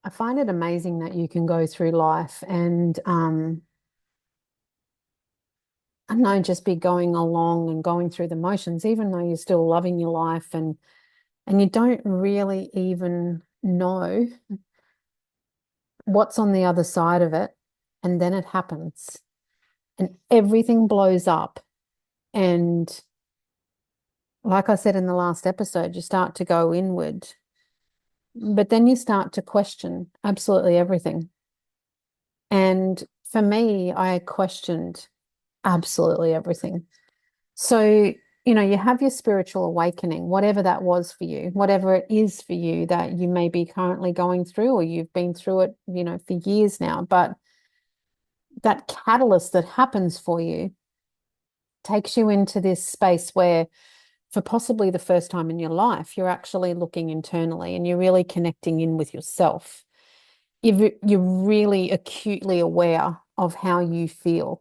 I find it amazing that you can go through life and I don't know, just be going along and going through the motions, even though you're still loving your life and you don't really even know what's on the other side of it. And then it happens and everything blows up. And like I said in the last episode, you start to go inward, but then you start to question absolutely everything. And for me, I questioned absolutely everything. So, you have your spiritual awakening, whatever that was for you, whatever it is for you that you may be currently going through, or you've been through it, for years now. But that catalyst that happens for you takes you into this space where, for possibly the first time in your life, you're actually looking internally and you're really connecting in with yourself. You're really acutely aware of how you feel.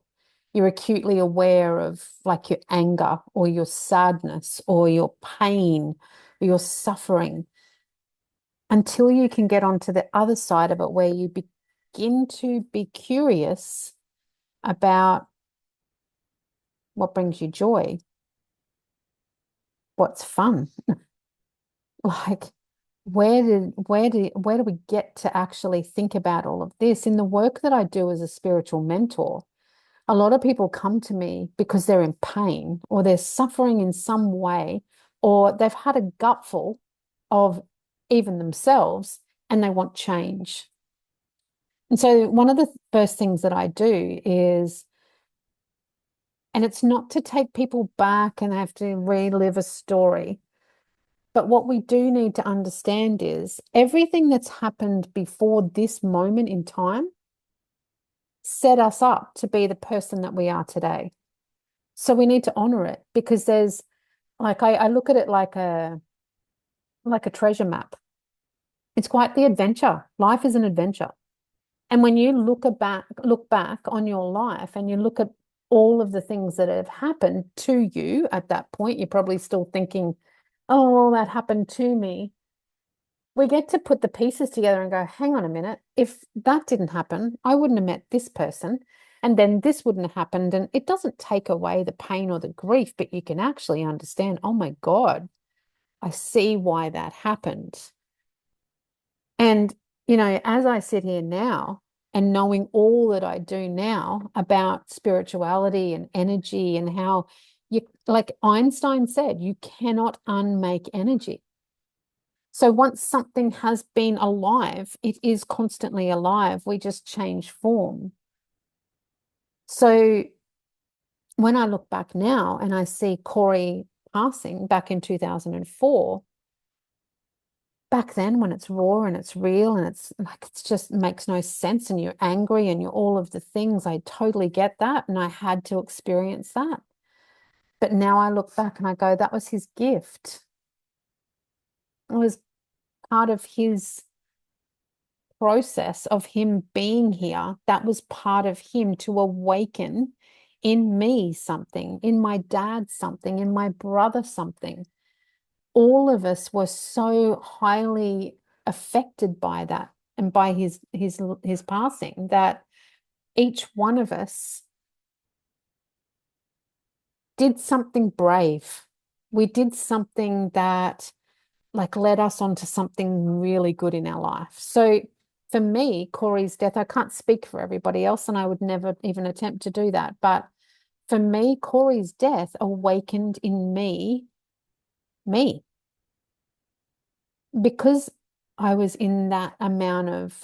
You're acutely aware of like your anger or your sadness or your pain or your suffering until you can get onto the other side of it where you begin to be curious about what brings you joy, what's fun. Like, where do we get to actually think about all of this? In the work that I do as a spiritual mentor, a lot of people come to me because they're in pain or they're suffering in some way, or they've had a gutful of even themselves and they want change. And so one of the first things that I do is, and it's not to take people back and have to relive a story, but what we do need to understand is everything that's happened before this moment in time set us up to be the person that we are today. So we need to honor it because there's like I look at it like a treasure map. It's quite the adventure. Life is an adventure. And when you look back on your life and you look at all of the things that have happened to you at that point, you're probably still thinking, oh, well, that happened to me. We get to put the pieces together and go, hang on a minute. If that didn't happen, I wouldn't have met this person. And then this wouldn't have happened. And it doesn't take away the pain or the grief, but you can actually understand, oh my God, I see why that happened. And, as I sit here now and knowing all that I do now about spirituality and energy and how like Einstein said, you cannot unmake energy. So once something has been alive, it is constantly alive. We just change form. So when I look back now and I see Corey passing back in 2004, back then when it's raw and it's real and it's like it's just makes no sense and you're angry and you're all of the things, I totally get that. And I had to experience that. But now I look back and I go, that was his gift. It was part of his process of him being here. That was part of him to awaken in me something, in my dad something, in my brother something. All of us were so highly affected by that and by his passing that each one of us did something brave. We did something that like led us onto something really good in our life. So for me, Corey's death, I can't speak for everybody else, and I would never even attempt to do that. But for me, Corey's death awakened in me, because I was in that amount of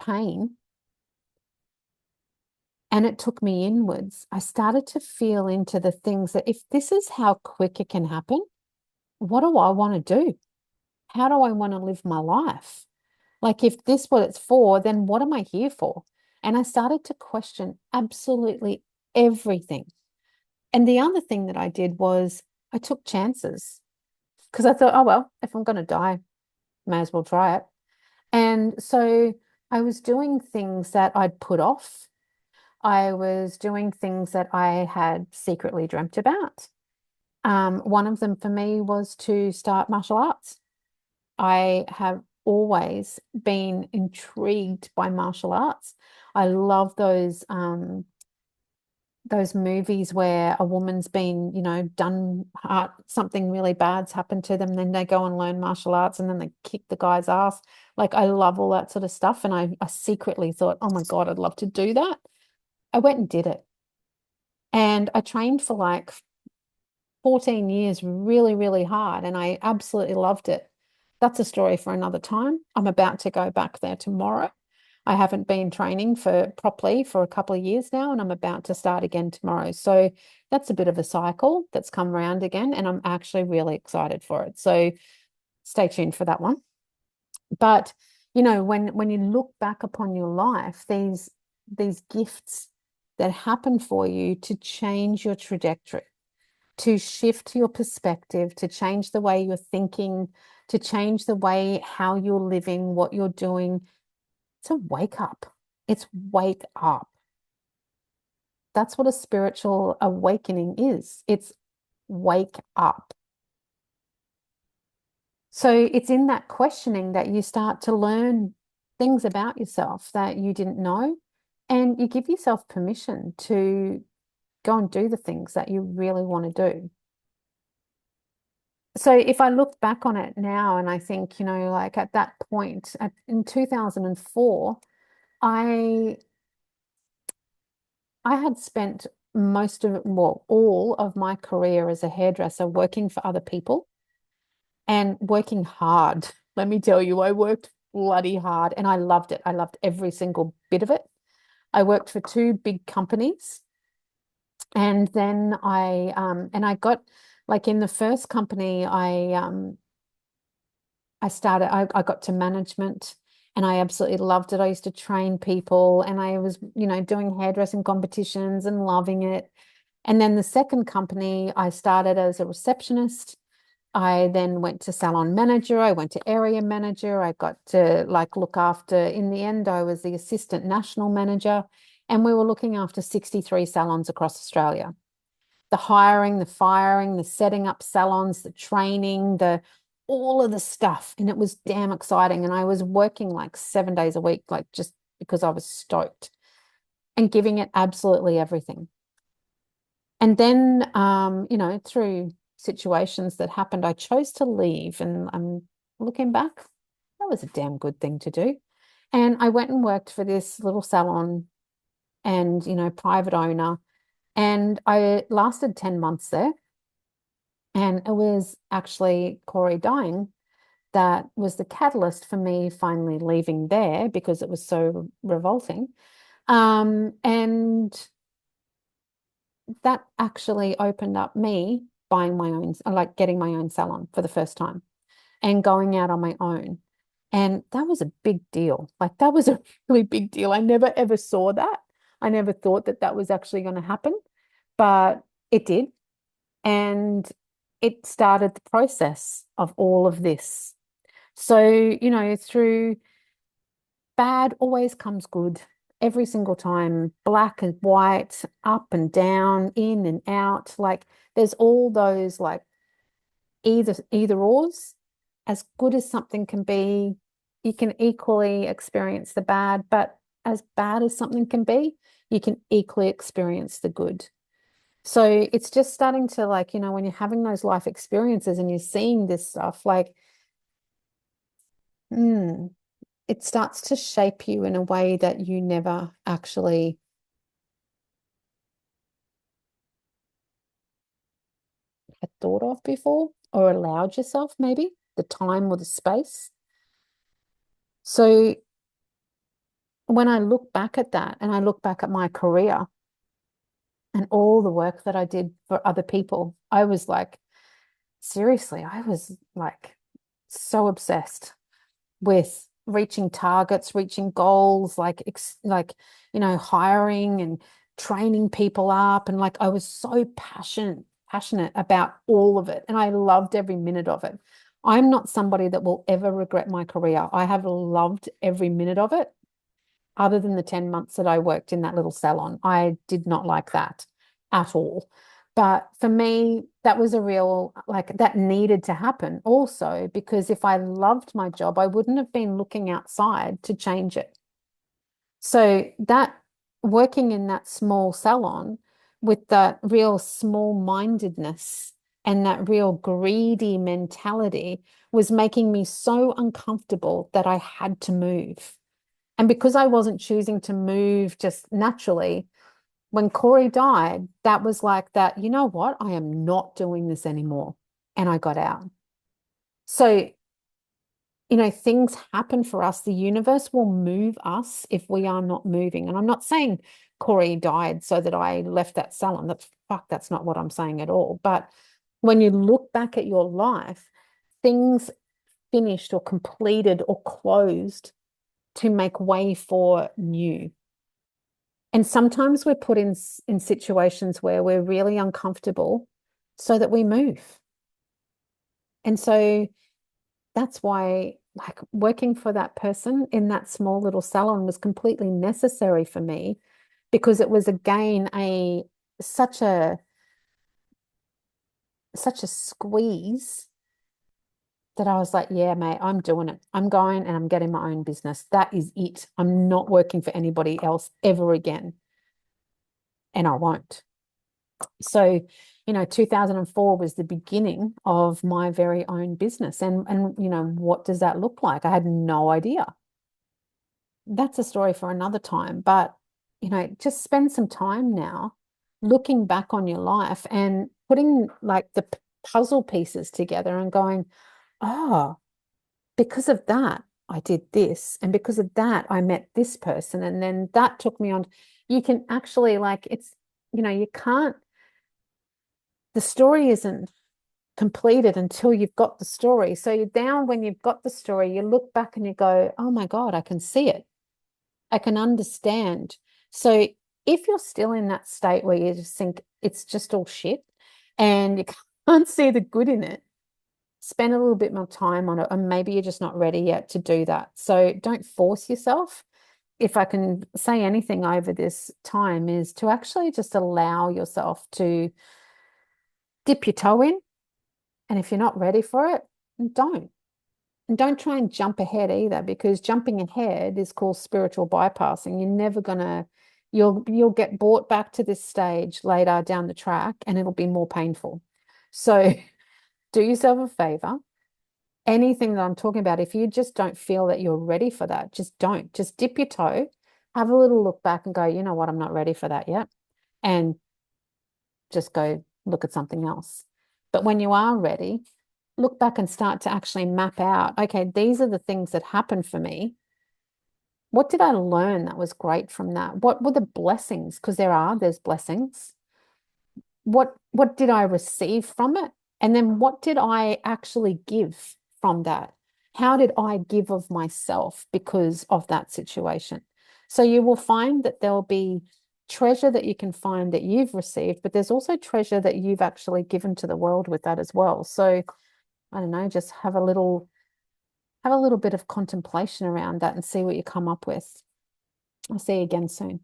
pain and it took me inwards. I started to feel into the things that if this is how quick it can happen, what do I want to do? How do I want to live my life? Like, if this what it's for, then what am I here for? And I started to question absolutely everything. And the other thing that I did was I took chances because I thought, oh, well, if I'm going to die, may as well try it. And so I was doing things that I'd put off. I was doing things that I had secretly dreamt about. One of them for me was to start martial arts. I have always been intrigued by martial arts. I love those movies where a woman's been, done something really bad's happened to them, then they go and learn martial arts and then they kick the guy's ass. Like I love all that sort of stuff. And I secretly thought, oh my God, I'd love to do that. I went and did it. And I trained for like 14 years really, really hard, and I absolutely loved it. That's a story for another time. I'm about to go back there tomorrow. I haven't been training for properly for a couple of years now, and I'm about to start again tomorrow. So that's a bit of a cycle that's come around again, and I'm actually really excited for it. So stay tuned for that one. But when you look back upon your life, these gifts that happen for you to change your trajectory, to shift your perspective, to change the way you're thinking, to change the way how you're living, what you're doing. It's a wake up. It's wake up. That's what a spiritual awakening is. It's wake up. So it's in that questioning that you start to learn things about yourself that you didn't know, and you give yourself permission to go and do the things that you really want to do. So if I look back on it now and I think, like at that point in 2004, I I had spent most of it, well, all of my career as a hairdresser working for other people and working hard. Let me tell you, I worked bloody hard and I loved it. I loved every single bit of it. I worked for two big companies, and then I got, like, in the first company I got to management and I absolutely loved it. I used to train people and I was, doing hairdressing competitions and loving it. And then the second company, I started as a receptionist. I then went to salon manager. I went to area manager. I got to like look after, in the end, I was the assistant national manager, and we were looking after 63 salons across Australia. The hiring, the firing, the setting up salons, the training, the all of the stuff. And it was damn exciting. And I was working like 7 days a week, like just because I was stoked and giving it absolutely everything. And then, through situations that happened, I chose to leave. And I'm looking back, that was a damn good thing to do. And I went and worked for this little salon and, private owner. And I lasted 10 months there. And it was actually Corey dying that was the catalyst for me finally leaving there because it was so revolting. And that actually opened up me buying my own, like getting my own salon for the first time and going out on my own. And that was a big deal. Like that was a really big deal. I never ever saw that. I never thought that that was actually going to happen, but it did. And it started the process of all of this. So, through bad always comes good every single time, black and white, up and down, in and out. Like there's all those like either ors. As good as something can be, you can equally experience the bad, but as bad as something can be, you can equally experience the good. So it's just starting to, like, when you're having those life experiences and you're seeing this stuff, like, mm, it starts to shape you in a way that you never actually had thought of before or allowed yourself, maybe the time or the space. So when I look back at that and I look back at my career and all the work that I did for other people, I was like, seriously, I was like so obsessed with reaching targets, reaching goals, hiring and training people up. And like I was so passionate about all of it. And I loved every minute of it. I'm not somebody that will ever regret my career. I have loved every minute of it, other than the 10 months that I worked in that little salon. I did not like that at all. But for me, that was a real, like, that needed to happen also, because if I loved my job, I wouldn't have been looking outside to change it. So that working in that small salon with that real small-mindedness and that real greedy mentality was making me so uncomfortable that I had to move. And because I wasn't choosing to move just naturally, when Corey died, that was like that, you know what? I am not doing this anymore. And I got out. So, things happen for us. The universe will move us if we are not moving. And I'm not saying Corey died so that I left that salon. That's not what I'm saying at all. But when you look back at your life, things finished or completed or closed to make way for new. And sometimes we're put in situations where we're really uncomfortable so that we move. And so that's why, like, working for that person in that small little salon was completely necessary for me, because it was again a such a such a squeeze that I was like, yeah, mate, I'm doing it. I'm going and I'm getting my own business. That is it. I'm not working for anybody else ever again. And I won't. So, 2004 was the beginning of my very own business. And what does that look like? I had no idea. That's a story for another time. But, just spend some time now looking back on your life and putting like the puzzle pieces together and going, oh, because of that, I did this. And because of that, I met this person. And then that took me on. You can actually, like, you can't, the story isn't completed until you've got the story. So you're down when you've got the story, you look back and you go, oh my God, I can see it. I can understand. So if you're still in that state where you just think it's just all shit and you can't see the good in it, spend a little bit more time on it. And maybe you're just not ready yet to do that. So don't force yourself. If I can say anything over this time, is to actually just allow yourself to dip your toe in. And if you're not ready for it, don't. And don't try and jump ahead either, because jumping ahead is called spiritual bypassing. You'll get brought back to this stage later down the track and it'll be more painful. So do yourself a favor. Anything that I'm talking about, if you just don't feel that you're ready for that, just don't. Just dip your toe, have a little look back and go, you know what, I'm not ready for that yet. And just go look at something else. But when you are ready, look back and start to actually map out, okay, these are the things that happened for me. What did I learn that was great from that? What were the blessings? Because there's blessings. What did I receive from it? And then what did I actually give from that? How did I give of myself because of that situation? So you will find that there'll be treasure that you can find that you've received, but there's also treasure that you've actually given to the world with that as well. So I don't know, just have a little bit of contemplation around that and see what you come up with. I'll see you again soon.